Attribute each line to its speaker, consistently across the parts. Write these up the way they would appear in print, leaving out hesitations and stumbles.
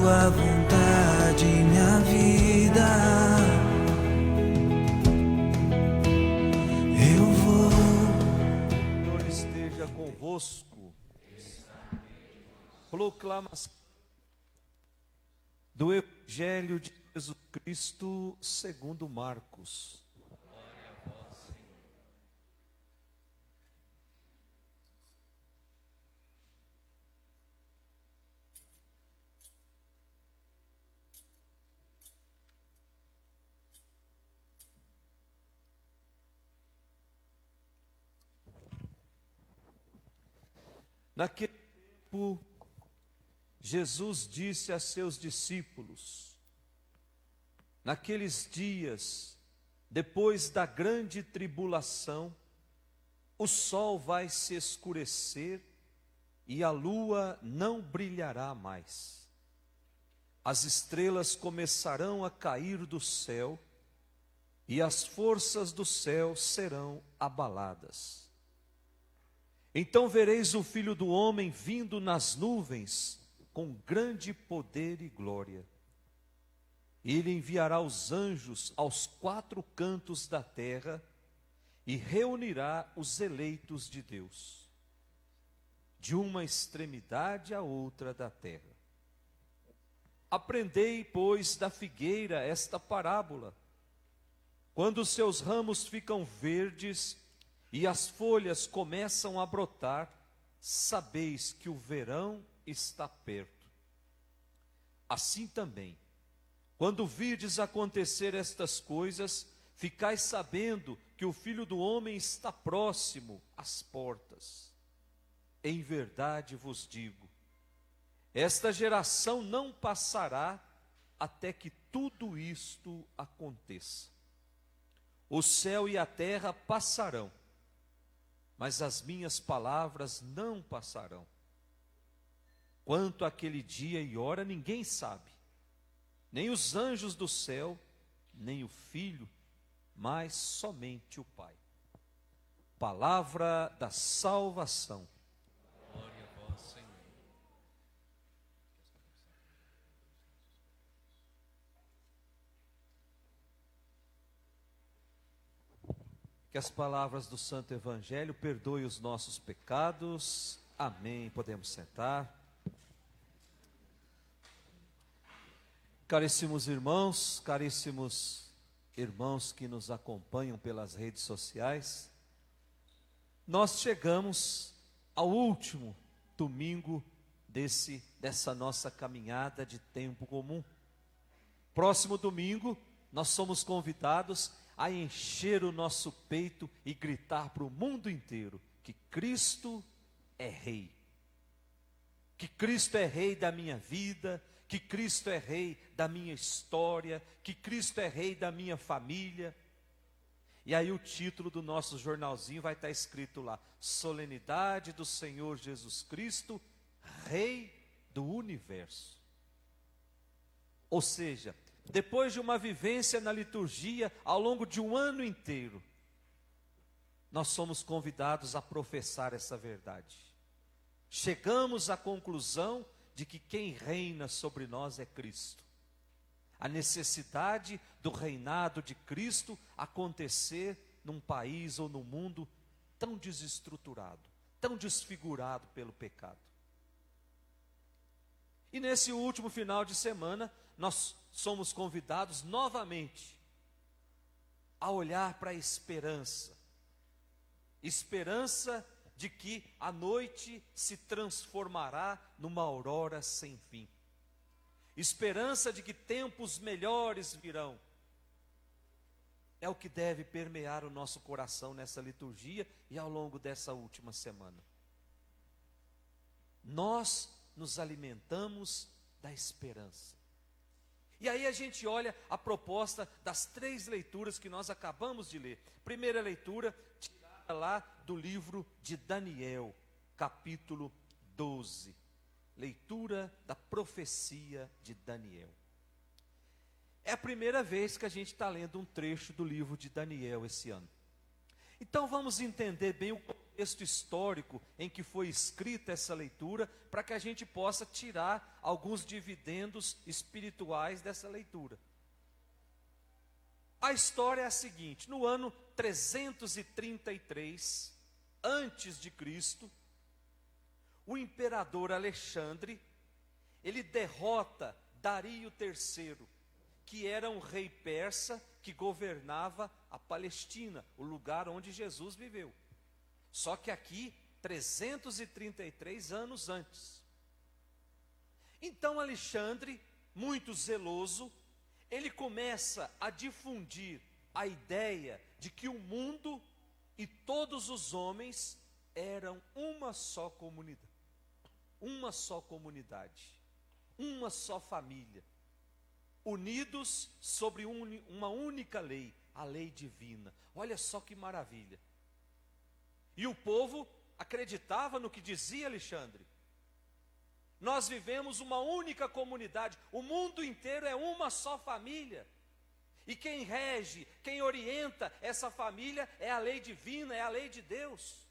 Speaker 1: tua vontade em minha vida. Eu vou.
Speaker 2: O Senhor esteja convosco. Proclamação do Evangelho de Jesus Cristo segundo Marcos. Naquele tempo, Jesus disse a seus discípulos: naqueles dias, depois da grande tribulação, o sol vai se escurecer e a lua não brilhará mais. As estrelas começarão a cair do céu e as forças do céu serão abaladas. Então vereis o Filho do Homem vindo nas nuvens com grande poder e glória. Ele enviará os anjos aos quatro cantos da terra e reunirá os eleitos de Deus, de uma extremidade à outra da terra. Aprendei, pois, da figueira esta parábola. Quando os seus ramos ficam verdes e as folhas começam a brotar, sabeis que o verão está perto. Assim também, quando virdes acontecer estas coisas, ficais sabendo que o Filho do Homem está próximo às portas. Em verdade vos digo, esta geração não passará até que tudo isto aconteça. O céu e a terra passarão, mas as minhas palavras não passarão. Quanto àquele dia e hora, ninguém sabe, nem os anjos do céu, nem o Filho, mas somente o Pai. Palavra da salvação. Glória a vós, Senhor. Que as palavras do Santo Evangelho perdoem os nossos pecados. Amém. Podemos sentar. Caríssimos irmãos que nos acompanham pelas redes sociais, nós chegamos ao último domingo dessa nossa caminhada de tempo comum. Próximo domingo, nós somos convidados a encher o nosso peito e gritar para o mundo inteiro que Cristo é Rei. Que Cristo é Rei da minha vida, que Cristo é Rei da minha história, que Cristo é Rei da minha família. E aí o título do nosso jornalzinho vai estar escrito lá: Solenidade do Senhor Jesus Cristo, Rei do Universo. Ou seja, depois de uma vivência na liturgia ao longo de um ano inteiro, nós somos convidados a professar essa verdade. Chegamos à conclusão de que quem reina sobre nós é Cristo. A necessidade do reinado de Cristo acontecer num país ou num mundo tão desestruturado, tão desfigurado pelo pecado. E nesse último final de semana, nós somos convidados novamente a olhar para a esperança. Esperança de que a noite se transformará numa aurora sem fim. Esperança de que tempos melhores virão. É o que deve permear o nosso coração nessa liturgia e ao longo dessa última semana. Nós nos alimentamos da esperança. E aí a gente olha a proposta das 3 leituras que nós acabamos de ler. Primeira leitura, tirada lá do livro de Daniel, capítulo 12. Leitura da profecia de Daniel. É a primeira vez que a gente está lendo um trecho do livro de Daniel esse ano. Então vamos entender bem o contexto contexto histórico em que foi escrita essa leitura, para que a gente possa tirar alguns dividendos espirituais dessa leitura. A história é a seguinte: no ano 333 antes de Cristo, o imperador Alexandre, ele derrota Dario III, que era um rei persa que governava a Palestina, o lugar onde Jesus viveu. Só que aqui, 333 anos antes. Então Alexandre, muito zeloso, ele começa a difundir a ideia de que o mundo e todos os homens eram uma só comunidade, uma só família, unidos sobre uma única lei, a lei divina. Olha só que maravilha. E o povo acreditava no que dizia Alexandre. Nós vivemos uma única comunidade, o mundo inteiro é uma só família. E quem rege, quem orienta essa família é a lei divina, é a lei de Deus.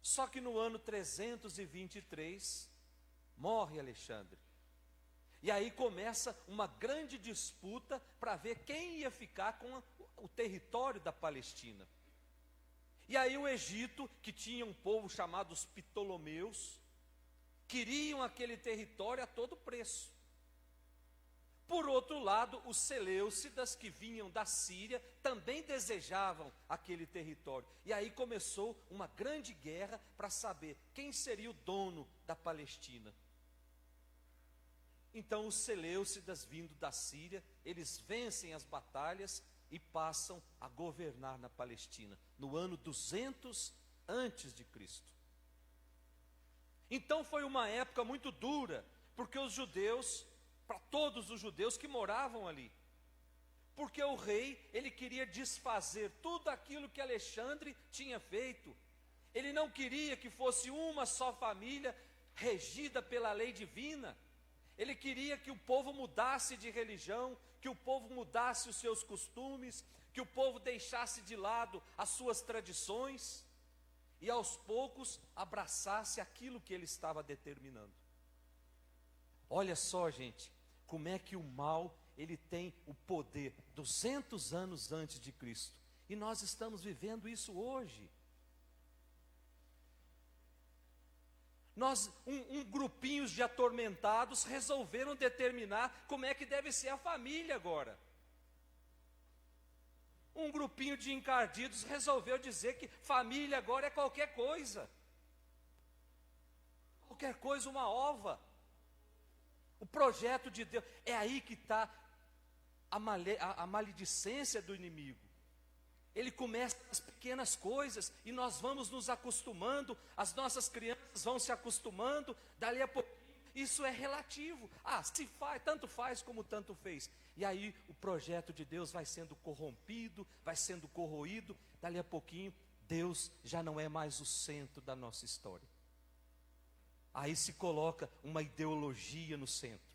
Speaker 2: Só que no ano 323, morre Alexandre. E aí começa uma grande disputa para ver quem ia ficar com o território da Palestina. E aí o Egito, que tinha um povo chamado os Ptolomeus, queriam aquele território a todo preço. Por outro lado, os Seleucidas, que vinham da Síria, também desejavam aquele território. E aí começou uma grande guerra para saber quem seria o dono da Palestina. Então os Seleucidas, vindo da Síria, eles vencem as batalhas e passam a governar na Palestina, no ano 200 antes de Cristo. Então foi uma época muito dura, porque os judeus, para todos os judeus que moravam ali, porque o rei, ele queria desfazer tudo aquilo que Alexandre tinha feito. Ele não queria que fosse uma só família regida pela lei divina. Ele queria que o povo mudasse de religião, que o povo mudasse os seus costumes, que o povo deixasse de lado as suas tradições e aos poucos abraçasse aquilo que ele estava determinando. Olha só, gente, como é que o mal, ele tem o poder 200 anos antes de Cristo. E nós estamos vivendo isso hoje. Grupinhos de atormentados resolveram determinar como é que deve ser a família agora. Um grupinho de encardidos resolveu dizer que família agora é qualquer coisa. Qualquer coisa, uma ova. O projeto de Deus, é aí que está a maledicência do inimigo. Ele começa com as pequenas coisas e nós vamos nos acostumando, as nossas crianças vão se acostumando, dali a pouco, isso é relativo. Se faz, tanto faz como tanto fez. E aí o projeto de Deus vai sendo corrompido, vai sendo corroído, dali a pouquinho, Deus já não é mais o centro da nossa história. Aí se coloca uma ideologia no centro.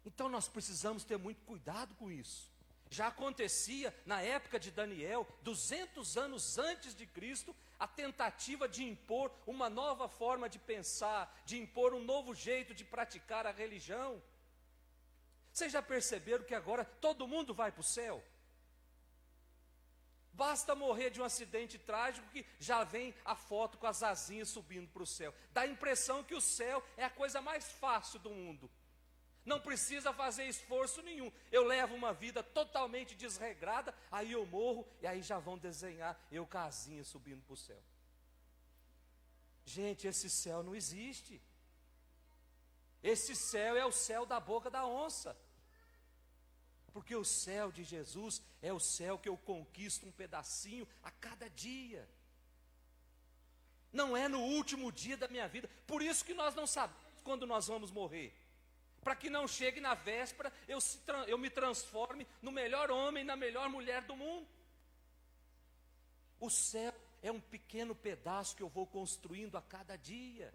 Speaker 2: Então nós precisamos ter muito cuidado com isso. Já acontecia na época de Daniel, 200 anos antes de Cristo, a tentativa de impor uma nova forma de pensar, de impor um novo jeito de praticar a religião. Vocês já perceberam que agora todo mundo vai para o céu? Basta morrer de um acidente trágico que já vem a foto com as asinhas subindo para o céu. Dá a impressão que o céu é a coisa mais fácil do mundo. Não precisa fazer esforço nenhum. Eu levo uma vida totalmente desregrada, aí eu morro e aí já vão desenhar eu casinha subindo para o céu. Gente, esse céu não existe. Esse céu é o céu da boca da onça. Porque o céu de Jesus é o céu que eu conquisto um pedacinho a cada dia. Não é no último dia da minha vida. Por isso que nós não sabemos quando nós vamos morrer. Para que não chegue na véspera, eu me transforme no melhor homem, na melhor mulher do mundo. O céu é um pequeno pedaço que eu vou construindo a cada dia.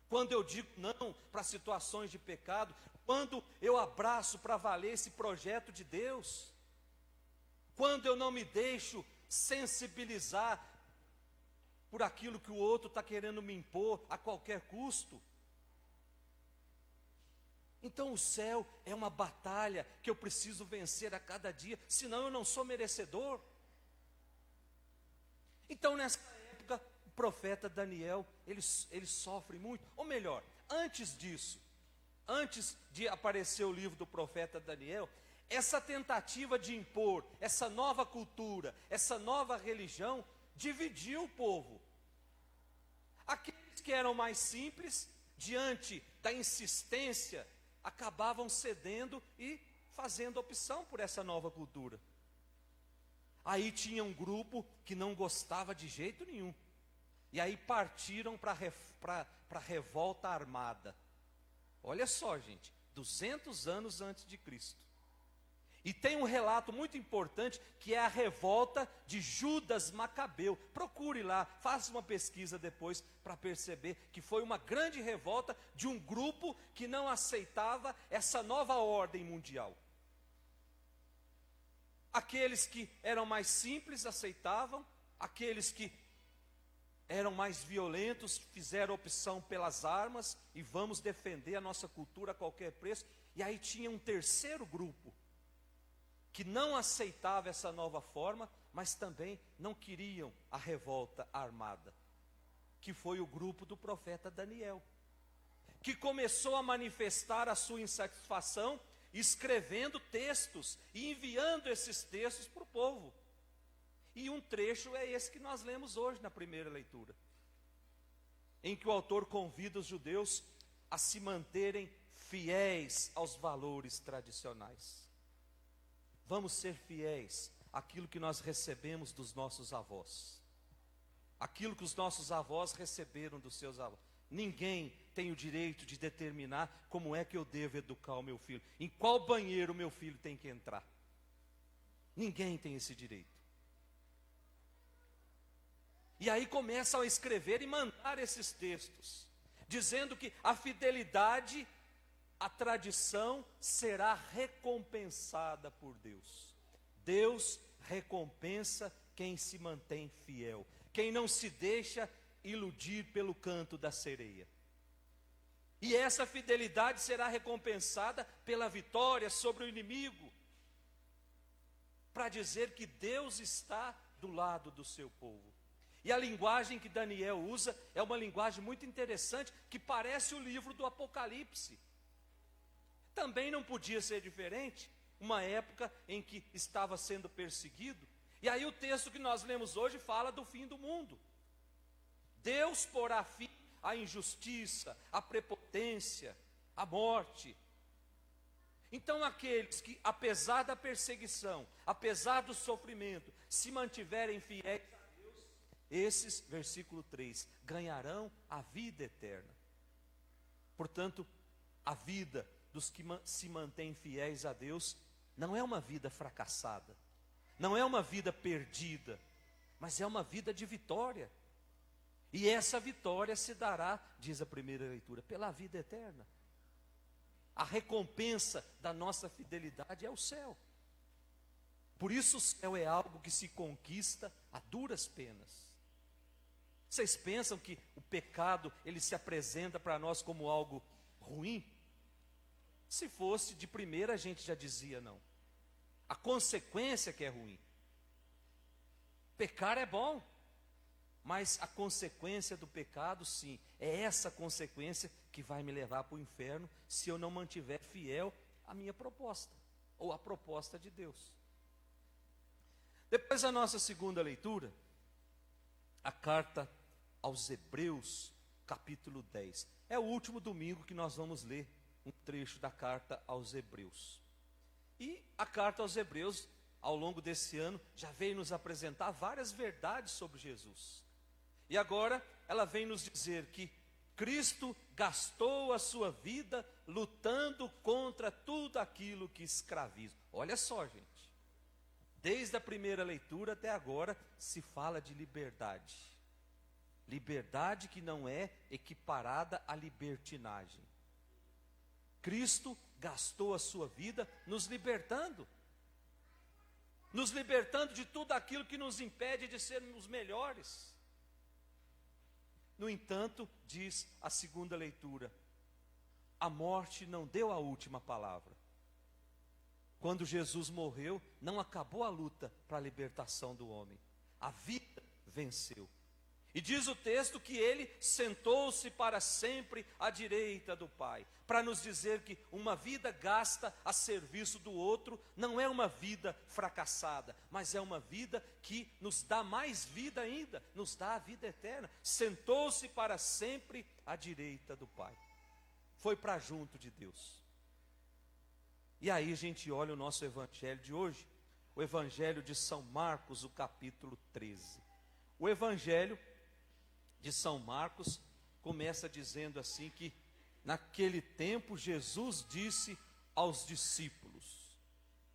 Speaker 2: Quando eu digo não para situações de pecado, quando eu abraço para valer esse projeto de Deus, quando eu não me deixo sensibilizar por aquilo que o outro está querendo me impor a qualquer custo. Então o céu é uma batalha que eu preciso vencer a cada dia, senão eu não sou merecedor. Então nessa época, o profeta Daniel, ele sofre muito, ou melhor, antes disso, antes de aparecer o livro do profeta Daniel, essa tentativa de impor essa nova cultura, essa nova religião, dividiu o povo. Aqueles que eram mais simples, diante da insistência, acabavam cedendo e fazendo opção por essa nova cultura. Aí tinha um grupo que não gostava de jeito nenhum. E aí partiram para a revolta armada. Olha só, gente, 200 anos antes de Cristo. E tem um relato muito importante, que é a revolta de Judas Macabeu. Procure lá, faça uma pesquisa depois para perceber que foi uma grande revolta de um grupo que não aceitava essa nova ordem mundial. Aqueles que eram mais simples aceitavam, aqueles que eram mais violentos fizeram opção pelas armas e vamos defender a nossa cultura a qualquer preço. E aí tinha um terceiro grupo que não aceitava essa nova forma, mas também não queriam a revolta armada, que foi o grupo do profeta Daniel, que começou a manifestar a sua insatisfação, escrevendo textos e enviando esses textos para o povo. E um trecho é esse que nós lemos hoje na primeira leitura, em que o autor convida os judeus a se manterem fiéis aos valores tradicionais. Vamos ser fiéis àquilo que nós recebemos dos nossos avós, aquilo que os nossos avós receberam dos seus avós. Ninguém tem o direito de determinar como é que eu devo educar o meu filho, em qual banheiro o meu filho tem que entrar. Ninguém tem esse direito. E aí começam a escrever e mandar esses textos, dizendo que a fidelidade, a tradição será recompensada por Deus. Deus recompensa quem se mantém fiel, quem não se deixa iludir pelo canto da sereia. E essa fidelidade será recompensada pela vitória sobre o inimigo, para dizer que Deus está do lado do seu povo. E a linguagem que Daniel usa é uma linguagem muito interessante, que parece o livro do Apocalipse. Também não podia ser diferente, uma época em que estava sendo perseguido. E aí o texto que nós lemos hoje fala do fim do mundo. Deus porá fim à injustiça, à prepotência, à morte. Então aqueles que, apesar da perseguição, apesar do sofrimento, se mantiverem fiéis a Deus, esses, versículo 3, ganharão a vida eterna. Portanto, a vida dos que se mantêm fiéis a Deus não é uma vida fracassada, não é uma vida perdida, mas é uma vida de vitória. E essa vitória se dará, diz a primeira leitura, pela vida eterna. A recompensa da nossa fidelidade é o céu. Por isso o céu é algo que se conquista a duras penas. Vocês pensam que o pecado, ele se apresenta para nós como algo ruim? Se fosse de primeira, a gente já dizia não. A consequência que é ruim. Pecar é bom, mas a consequência do pecado, sim, é essa consequência que vai me levar para o inferno, se eu não mantiver fiel à minha proposta, ou à proposta de Deus. Depois da nossa segunda leitura, a carta aos Hebreus, capítulo 10. É o último domingo que nós vamos ler um trecho da carta aos Hebreus. E a carta aos Hebreus, ao longo desse ano, já veio nos apresentar várias verdades sobre Jesus. E agora ela vem nos dizer que Cristo gastou a sua vida lutando contra tudo aquilo que escraviza. Olha só, gente. Desde a primeira leitura até agora se fala de liberdade. Liberdade que não é equiparada à libertinagem. Cristo gastou a sua vida nos libertando. nos libertando de tudo aquilo que nos impede de sermos melhores. No entanto, diz a segunda leitura, a morte não deu a última palavra. Quando Jesus morreu, não acabou a luta para a libertação do homem. A vida venceu. E diz o texto que ele sentou-se para sempre à direita do Pai, para nos dizer que uma vida gasta a serviço do outro não é uma vida fracassada, mas é uma vida que nos dá mais vida ainda, nos dá a vida eterna. Sentou-se para sempre à direita do Pai. Foi para junto de Deus. E aí a gente olha o nosso evangelho de hoje, o evangelho de São Marcos, o capítulo 13. O evangelho de São Marcos começa dizendo assim que naquele tempo Jesus disse aos discípulos.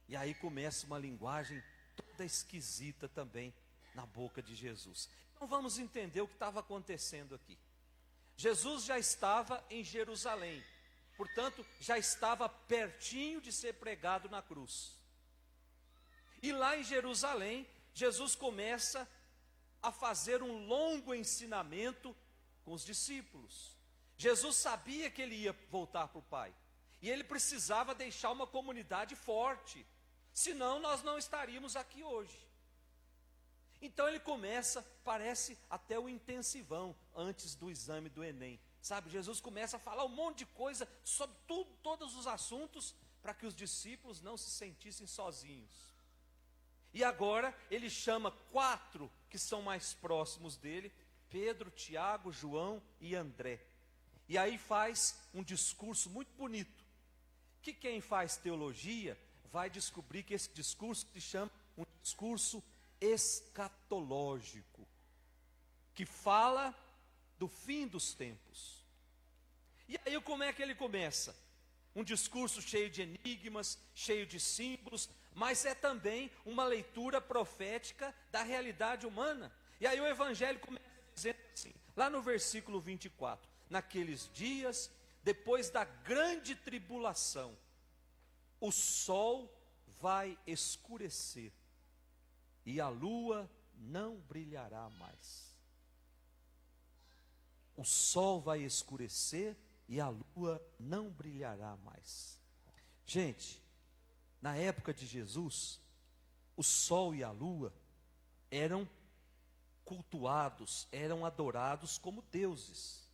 Speaker 2: E aí começa uma linguagem toda esquisita também na boca de Jesus. Então vamos entender o que estava acontecendo aqui. Jesus já estava em Jerusalém, portanto já estava pertinho de ser pregado na cruz. E lá em Jerusalém, Jesus começa a fazer um longo ensinamento com os discípulos. Jesus sabia que ele ia voltar para o Pai, e ele precisava deixar uma comunidade forte, senão nós não estaríamos aqui hoje. Então ele começa, parece até o intensivão, antes do exame do Enem, sabe? Jesus começa a falar um monte de coisa sobre tudo, todos os assuntos, para que os discípulos não se sentissem sozinhos. E agora ele chama 4 que são mais próximos dele, Pedro, Tiago, João e André. E aí faz um discurso muito bonito, que quem faz teologia vai descobrir que esse discurso se chama um discurso escatológico, que fala do fim dos tempos. E aí como é que ele começa? Um discurso cheio de enigmas, cheio de símbolos, mas é também uma leitura profética da realidade humana. E aí o evangelho começa dizendo assim, lá no versículo 24, naqueles dias, depois da grande tribulação, o sol vai escurecer e a lua não brilhará mais. O sol vai escurecer e a lua não brilhará mais. Gente, na época de Jesus, o sol e a lua eram cultuados, eram adorados como deuses.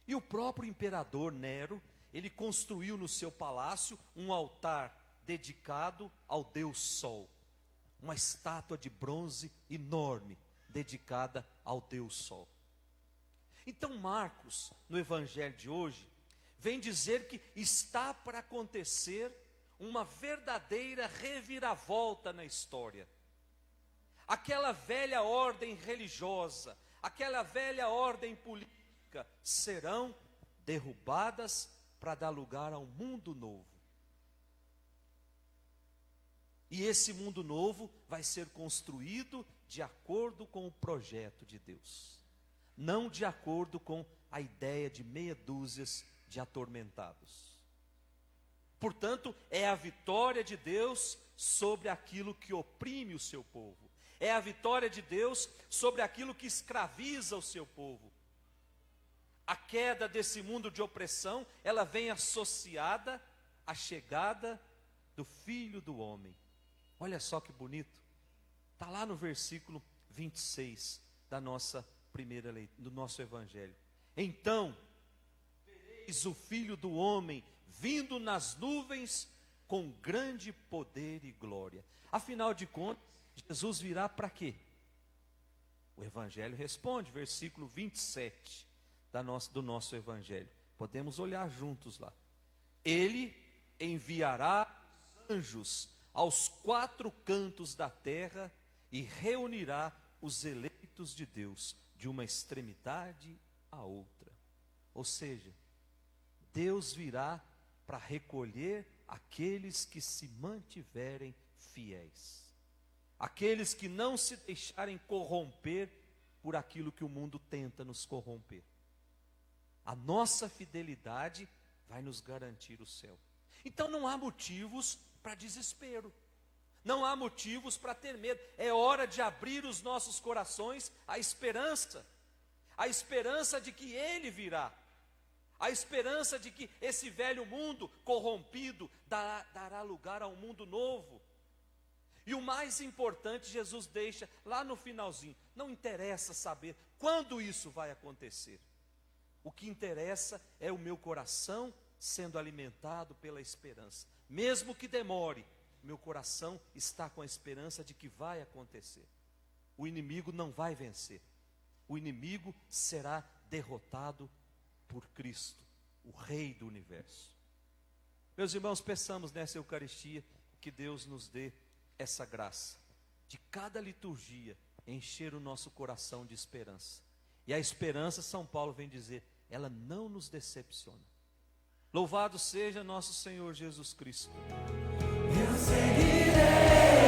Speaker 2: E o próprio imperador Nero, ele construiu no seu palácio um altar dedicado ao Deus Sol. Uma estátua de bronze enorme, dedicada ao Deus Sol. Então Marcos, no evangelho de hoje, vem dizer que está para acontecer uma verdadeira reviravolta na história. Aquela velha ordem religiosa, aquela velha ordem política, serão derrubadas para dar lugar a um mundo novo. E esse mundo novo vai ser construído de acordo com o projeto de Deus, não de acordo com a ideia de meia dúzia de atormentados. Portanto, é a vitória de Deus sobre aquilo que oprime o seu povo. É a vitória de Deus sobre aquilo que escraviza o seu povo. A queda desse mundo de opressão, ela vem associada à chegada do Filho do Homem. Olha só que bonito. Está lá no versículo 26 da nossa primeira leitura, do nosso evangelho. Então, vereis o Filho do Homem vindo nas nuvens com grande poder e glória. Afinal de contas, Jesus virá para quê? O evangelho responde, versículo 27 do nosso evangelho. Podemos olhar juntos lá. Ele enviará anjos aos 4 cantos da terra e reunirá os eleitos de Deus de uma extremidade à outra. Ou seja, Deus virá para recolher aqueles que se mantiverem fiéis. Aqueles que não se deixarem corromper por aquilo que o mundo tenta nos corromper. A nossa fidelidade vai nos garantir o céu. Então não há motivos para desespero. Não há motivos para ter medo. É hora de abrir os nossos corações à esperança. A esperança de que Ele virá. A esperança de que esse velho mundo corrompido dará lugar a um mundo novo. E o mais importante, Jesus deixa lá no finalzinho: não interessa saber quando isso vai acontecer. O que interessa é o meu coração sendo alimentado pela esperança. Mesmo que demore, meu coração está com a esperança de que vai acontecer. O inimigo não vai vencer. O inimigo será derrotado por Cristo, o Rei do universo. Meus irmãos, peçamos nessa Eucaristia que Deus nos dê essa graça, de cada liturgia encher o nosso coração de esperança. E a esperança, São Paulo vem dizer, ela não nos decepciona. Louvado seja nosso Senhor Jesus Cristo.
Speaker 1: Eu seguirei.